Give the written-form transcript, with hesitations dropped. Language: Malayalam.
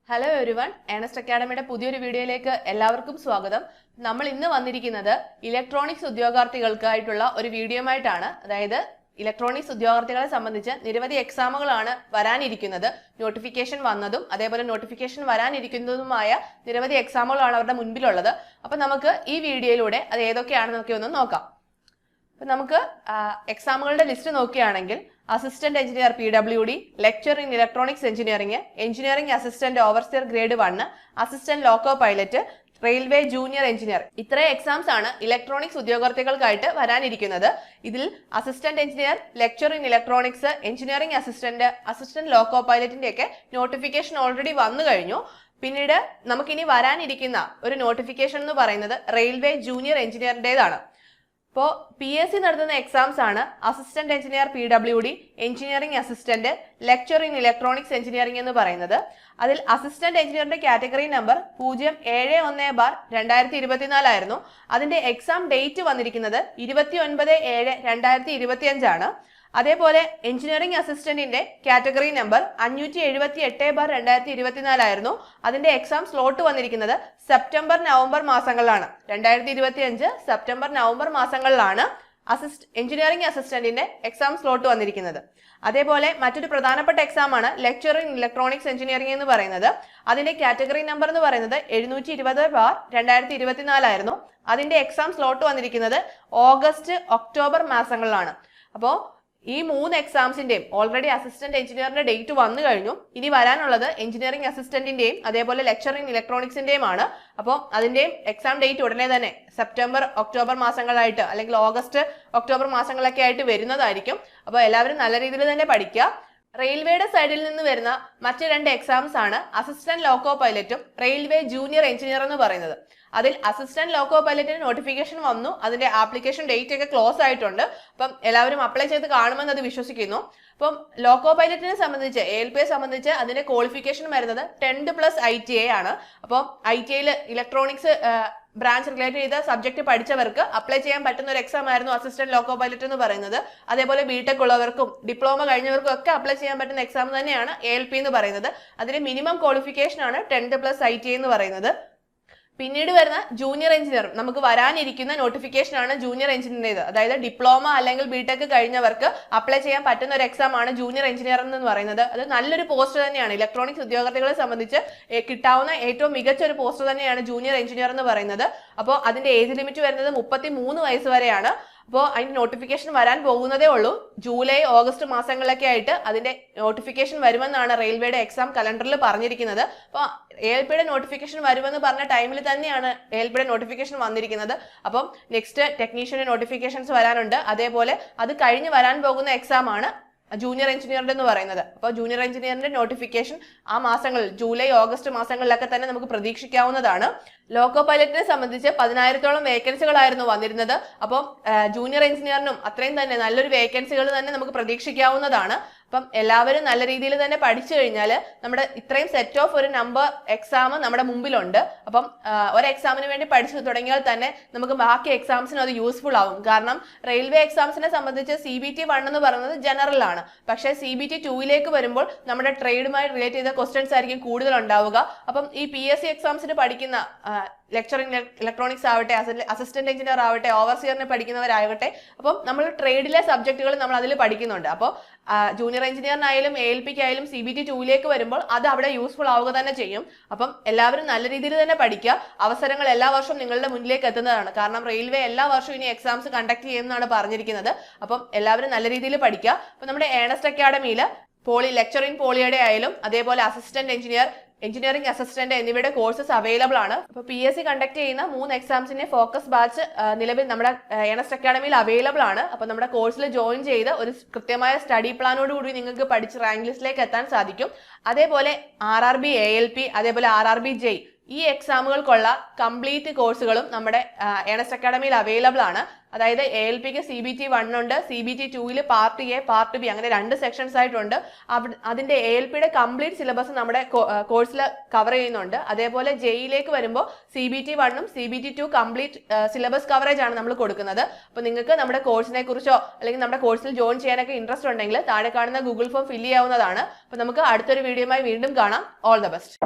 ഹലോ എവരിവൺ, ഏണസ്റ്റ് അക്കാഡമിയുടെ പുതിയൊരു വീഡിയോയിലേക്ക് എല്ലാവർക്കും സ്വാഗതം. നമ്മൾ ഇന്ന് വന്നിരിക്കുന്നത് ഇലക്ട്രോണിക്സ് ഉദ്യോഗാർത്ഥികൾക്കായിട്ടുള്ള ഒരു വീഡിയോയുമായിട്ടാണ്. അതായത് ഇലക്ട്രോണിക്സ് ഉദ്യോഗാർത്ഥികളെ സംബന്ധിച്ച് നിരവധി എക്സാമുകളാണ് വരാനിരിക്കുന്നത്. നോട്ടിഫിക്കേഷൻ വന്നതും അതേപോലെ നോട്ടിഫിക്കേഷൻ വരാനിരിക്കുന്നതുമായ നിരവധി എക്സാമുകളാണ് അവരുടെ മുൻപിലുള്ളത്. അപ്പൊ നമുക്ക് ഈ വീഡിയോയിലൂടെ അത് ഏതൊക്കെയാണെന്നൊക്കെ ഒന്ന് നോക്കാം. അപ്പൊ നമുക്ക് എക്സാമുകളുടെ ലിസ്റ്റ് നോക്കുകയാണെങ്കിൽ assistant engineer PWD, lecturer in electronics engineering, engineering assistant overseer grade 1, assistant loco pilot, railway junior engineer. ഇത്രയും എക്സാംസ് ആണ് ഇലക്ട്രോണിക്സ് ഉദ്യോഗാർത്ഥികൾക്കായിട്ട് വരാനിരിക്കുന്നത്. ഇതിൽ assistant engineer, lecturer in electronics, engineering assistant, assistant loco പൈലറ്റിന്റെ ഒക്കെ നോട്ടിഫിക്കേഷൻ ഓൾറെഡി വന്നു കഴിഞ്ഞു. പിന്നീട് നമുക്കിനി വരാനിരിക്കുന്ന ഒരു നോട്ടിഫിക്കേഷൻ എന്ന് പറയുന്നത് റെയിൽവേ ജൂനിയർ എഞ്ചിനീയറിന്റേതാണ്. ഇപ്പോൾ PSC നടത്തുന്ന എക്സാംസ് ആണ് assistant engineer PWD, engineering assistant, lecture in electronics engineering എന്ന് പറയുന്നത്. അതിൽ അസിസ്റ്റന്റ് എഞ്ചിനീയറിന്റെ കാറ്റഗറി നമ്പർ 071/2024 ആയിരുന്നു. അതിന്റെ എക്സാം ഡേറ്റ് വന്നിരിക്കുന്നത് 29/7/2025 ആണ്. അതേപോലെ എഞ്ചിനീയറിംഗ് അസിസ്റ്റന്റിന്റെ കാറ്റഗറി നമ്പർ 578/2024 ആയിരുന്നു. അതിന്റെ എക്സാം സ്ലോട്ട് വന്നിരിക്കുന്നത് സെപ്റ്റംബർ നവംബർ മാസങ്ങളിലാണ്. 2025 സെപ്റ്റംബർ നവംബർ മാസങ്ങളിലാണ് എഞ്ചിനീയറിംഗ് അസിസ്റ്റന്റിന്റെ എക്സാം സ്ലോട്ട് വന്നിരിക്കുന്നത്. അതേപോലെ മറ്റൊരു പ്രധാനപ്പെട്ട എക്സാം ആണ് ലെക്ചർ ഇൻ ഇലക്ട്രോണിക്സ് എഞ്ചിനീയറിംഗ് എന്ന് പറയുന്നത്. അതിന്റെ കാറ്റഗറി നമ്പർ എന്ന് പറയുന്നത് 720/2024 ആയിരുന്നു. അതിന്റെ എക്സാം സ്ലോട്ട് വന്നിരിക്കുന്നത് ഓഗസ്റ്റ് ഒക്ടോബർ മാസങ്ങളിലാണ്. അപ്പോൾ ഈ 3 എക്സാംസിന്റെയും ഓൾറെഡി അസിസ്റ്റന്റ് എഞ്ചിനീയറിന്റെ ഡേറ്റ് വന്നു കഴിഞ്ഞു. ഇനി വരാനുള്ളത് എഞ്ചിനീയറിംഗ് അസിസ്റ്റന്റിന്റെയും അതേപോലെ ലെക്ചർ ഇൻ ഇലക്ട്രോണിക്സിന്റെയും ആണ്. അപ്പോൾ അതിന്റെയും എക്സാം ഡേറ്റ് ഉടനെ തന്നെ സെപ്റ്റംബർ ഒക്ടോബർ മാസങ്ങളായിട്ട് അല്ലെങ്കിൽ ഓഗസ്റ്റ് ഒക്ടോബർ മാസങ്ങളൊക്കെ ആയിട്ട് വരുന്നതായിരിക്കും. അപ്പോൾ എല്ലാവരും നല്ല രീതിയിൽ തന്നെ പഠിക്കുക. റെയിൽവേയുടെ സൈഡിൽ നിന്ന് വരുന്ന മറ്റ് 2 എക്സാംസ് ആണ് അസിസ്റ്റന്റ് ലോക്കോ പൈലറ്റും റെയിൽവേ ജൂനിയർ എഞ്ചിനീയർ എന്ന് പറയുന്നത്. അതിൽ അസിസ്റ്റന്റ് ലോക്കോ പൈലറ്റിന് നോട്ടിഫിക്കേഷൻ വന്നു. അതിന്റെ ആപ്ലിക്കേഷൻ ഡേറ്റ് ഒക്കെ ക്ലോസ് ആയിട്ടുണ്ട്. അപ്പം എല്ലാവരും അപ്ലൈ ചെയ്ത് കാണുമെന്ന് അത് വിശ്വസിക്കുന്നു. അപ്പം ലോക്കോ പൈലറ്റിനെ സംബന്ധിച്ച് ALP സംബന്ധിച്ച് അതിന്റെ ക്വാളിഫിക്കേഷൻ വരുന്നത് 10th+ ITI ആണ്. അപ്പം ITIയിൽ ഇലക്ട്രോണിക്സ് ബ്രാഞ്ച് റിലേറ്റ് ചെയ്ത സബ്ജക്ട് പഠിച്ചവർക്ക് അപ്ലൈ ചെയ്യാൻ പറ്റുന്ന ഒരു എക്സാം ആയിരുന്നു അസിസ്റ്റന്റ് ലോക്കോ പൈലറ്റ് എന്ന് പറയുന്നത്. അതേപോലെ BTech ഉള്ളവർക്കും ഡിപ്ലോമ കഴിഞ്ഞവർക്കും ഒക്കെ അപ്ലൈ ചെയ്യാൻ പറ്റുന്ന എക്സാം തന്നെയാണ് ALP എന്ന് പറയുന്നത്. അതിന്റെ മിനിമം ക്വാളിഫിക്കേഷൻ ആണ് 10th+ ITI എന്ന് പറയുന്നത്. പിന്നീട് വരുന്ന ജൂനിയർ എഞ്ചിനീയർ, നമുക്ക് വരാനിരിക്കുന്ന നോട്ടിഫിക്കേഷൻ ആണ് ജൂനിയർ എഞ്ചിനീയറിന്റേത്. അതായത് ഡിപ്ലോമ അല്ലെങ്കിൽ BTech കഴിഞ്ഞവർക്ക് അപ്ലൈ ചെയ്യാൻ പറ്റുന്ന ഒരു എക്സാം ആണ് ജൂനിയർ എഞ്ചിനീയർ എന്ന് പറയുന്നത്. അത് നല്ലൊരു പോസ്റ്റ് തന്നെയാണ്. ഇലക്ട്രോണിക്സ് ഉദ്യോഗാർത്ഥികളെ സംബന്ധിച്ച് കിട്ടാവുന്ന ഏറ്റവും മികച്ച ഒരു പോസ്റ്റ് തന്നെയാണ് ജൂനിയർ എഞ്ചിനീയർ എന്ന് പറയുന്നത്. അപ്പോൾ അതിന്റെ ഏജ് ലിമിറ്റ് വരുന്നത് 33 വയസ്സ് വരെയാണ്. അപ്പോൾ അതിന്റെ നോട്ടിഫിക്കേഷൻ വരാൻ പോകുന്നതേ ഉള്ളൂ. ജൂലൈ ഓഗസ്റ്റ് മാസങ്ങളിലൊക്കെ ആയിട്ട് അതിന്റെ നോട്ടിഫിക്കേഷൻ വരുമെന്നാണ് റെയിൽവേയുടെ എക്സാം കലണ്ടറിൽ പറഞ്ഞിരിക്കുന്നത്. അപ്പോൾ ALPയുടെ നോട്ടിഫിക്കേഷൻ വരുമെന്ന് പറഞ്ഞ ടൈമിൽ തന്നെയാണ് ALPയുടെ നോട്ടിഫിക്കേഷൻ വന്നിരിക്കുന്നത്. അപ്പം നെക്സ്റ്റ് ടെക്നീഷ്യന്റെ നോട്ടിഫിക്കേഷൻസ് വരാനുണ്ട്. അതേപോലെ അത് കഴിഞ്ഞ് വരാൻ പോകുന്ന എക്സാം ആണ് ജൂനിയർ എഞ്ചിനീയറിന്റെ എന്ന് പറയുന്നത്. അപ്പോൾ ജൂനിയർ എഞ്ചിനീയറിന്റെ നോട്ടിഫിക്കേഷൻ ആ മാസങ്ങളിൽ ജൂലൈ ഓഗസ്റ്റ് മാസങ്ങളിലൊക്കെ തന്നെ നമുക്ക് പ്രതീക്ഷിക്കാവുന്നതാണ്. ലോക്കോ പൈലറ്റിനെ സംബന്ധിച്ച് 10,000-ഓളം വേക്കൻസികളായിരുന്നു വന്നിരുന്നത്. അപ്പം ജൂനിയർ എഞ്ചിനീയറിനും അത്രയും തന്നെ നല്ലൊരു വേക്കൻസികൾ തന്നെ നമുക്ക് പ്രതീക്ഷിക്കാവുന്നതാണ്. അപ്പം എല്ലാവരും നല്ല രീതിയിൽ തന്നെ പഠിച്ചു കഴിഞ്ഞാൽ നമ്മുടെ ഇത്രയും സെറ്റ് ഓഫ് ഒരു നമ്പർ എക്സാം നമ്മുടെ മുമ്പിലുണ്ട്. അപ്പം ഒരു എക്സാമിന് വേണ്ടി പഠിച്ചു തുടങ്ങിയാൽ തന്നെ നമുക്ക് ബാക്കി എക്സാംസിനും അത് യൂസ്ഫുൾ ആവും. കാരണം റെയിൽവേ എക്സാംസിനെ സംബന്ധിച്ച് CBT 1 എന്ന് പറയുന്നത് ജനറൽ ആണ്. പക്ഷേ CBT 2ലേക്ക് വരുമ്പോൾ നമ്മുടെ ട്രേഡുമായി റിലേറ്റ് ചെയ്ത ക്വസ്റ്റ്യൻസ് ആയിരിക്കും കൂടുതൽ ഉണ്ടാവുക. അപ്പം ഈ PSC എക്സാംസിന് പഠിക്കുന്ന ലെക്ചർ ഇൻ ഇലക്ട്രോണിക്സ് ആവട്ടെ, അസിസ്റ്റന്റ് എഞ്ചിനീയർ ആവട്ടെ, ഓവർസിയറിന് പഠിക്കുന്നവരാകട്ടെ, അപ്പം നമ്മൾ ട്രേഡിലെ സബ്ജക്റ്റുകൾ നമ്മൾ അതിൽ പഠിക്കുന്നുണ്ട്. അപ്പോൾ ജൂനിയർ എഞ്ചിനീയറിനായാലും ALPക്കായാലും CBT 2ലേക്ക് വരുമ്പോൾ അത് അവിടെ യൂസ്ഫുൾ ആവുക തന്നെ ചെയ്യും. അപ്പം എല്ലാവരും നല്ല രീതിയിൽ തന്നെ പഠിക്കുക. അവസരങ്ങൾ എല്ലാ വർഷവും നിങ്ങളുടെ മുന്നിലേക്ക് എത്തുന്നതാണ്. കാരണം റെയിൽവേ എല്ലാ വർഷവും ഇനി എക്സാംസ് കണ്ടക്ട് ചെയ്യുന്നതാണ് പറഞ്ഞിരിക്കുന്നത്. അപ്പം എല്ലാവരും നല്ല രീതിയിൽ പഠിക്കുക. അപ്പം നമ്മുടെ ഏണസ്റ്റ് അക്കാഡമിയിൽ ലെക്ചർ ഇൻ പോളിയുടെ ആയാലും അതേപോലെ അസിസ്റ്റന്റ് എഞ്ചിനീയർ, എഞ്ചിനീയറിംഗ് അസിസ്റ്റന്റ് എന്നിവയുടെ കോഴ്സസ് അവൈലബിൾ ആണ്. അപ്പോൾ PSC കണ്ടക്ട് ചെയ്യുന്ന 3 എക്സാംസിന്റെ ഫോക്കസ് ബാച്ച് നിലവിൽ നമ്മുടെ ഏണസ്റ്റ് അക്കാഡമിയിൽ അവൈലബിൾ ആണ്. അപ്പോൾ നമ്മുടെ കോഴ്സിൽ ജോയിൻ ചെയ്ത് ഒരു കൃത്യമായ സ്റ്റഡി പ്ലാനോട് കൂടി നിങ്ങൾക്ക് പഠിച്ച് റാങ്ക് ലിസ്റ്റിലേക്ക് എത്താൻ സാധിക്കും. അതേപോലെ RRB, ALP, അതേപോലെ RRB JEE ഈ എക്സാമുകൾക്കുള്ള കംപ്ലീറ്റ് കോഴ്സുകളും നമ്മുടെ ഏണസ്റ്റ് അക്കാഡമിയിൽ അവൈലബിൾ ആണ്. അതായത് ALPക്ക് CBT 1 ഉണ്ട്, CBT 2ൽ പാർട്ട് A, പാർട്ട് B അങ്ങനെ 2 സെക്ഷൻസ് ആയിട്ടുണ്ട്. അതിന്റെ ALPയുടെ കംപ്ലീറ്റ് സിലബസ് നമ്മുടെ കോഴ്സിൽ കവർ ചെയ്യുന്നുണ്ട്. അതേപോലെ JEEലേക്ക് വരുമ്പോൾ CBT 1ഉം CBT 2 complete syllabus coverage ആണ് നമ്മൾ കൊടുക്കുന്നത്. അപ്പോൾ നിങ്ങൾക്ക് നമ്മുടെ കോഴ്സിനെ കുറിച്ചോ അല്ലെങ്കിൽ നമ്മുടെ കോഴ്സിൽ ജോയിൻ ചെയ്യാനൊക്കെ ഇൻട്രസ്റ്റ് ഉണ്ടെങ്കിൽ താഴെ കാണുന്ന ഗൂഗിൾ ഫോം ഫില്ല് ചെയ്യാവുന്നതാണ്. അപ്പോൾ നമുക്ക് അടുത്തൊരു വീഡിയോയുമായി വീണ്ടും കാണാം. All the best.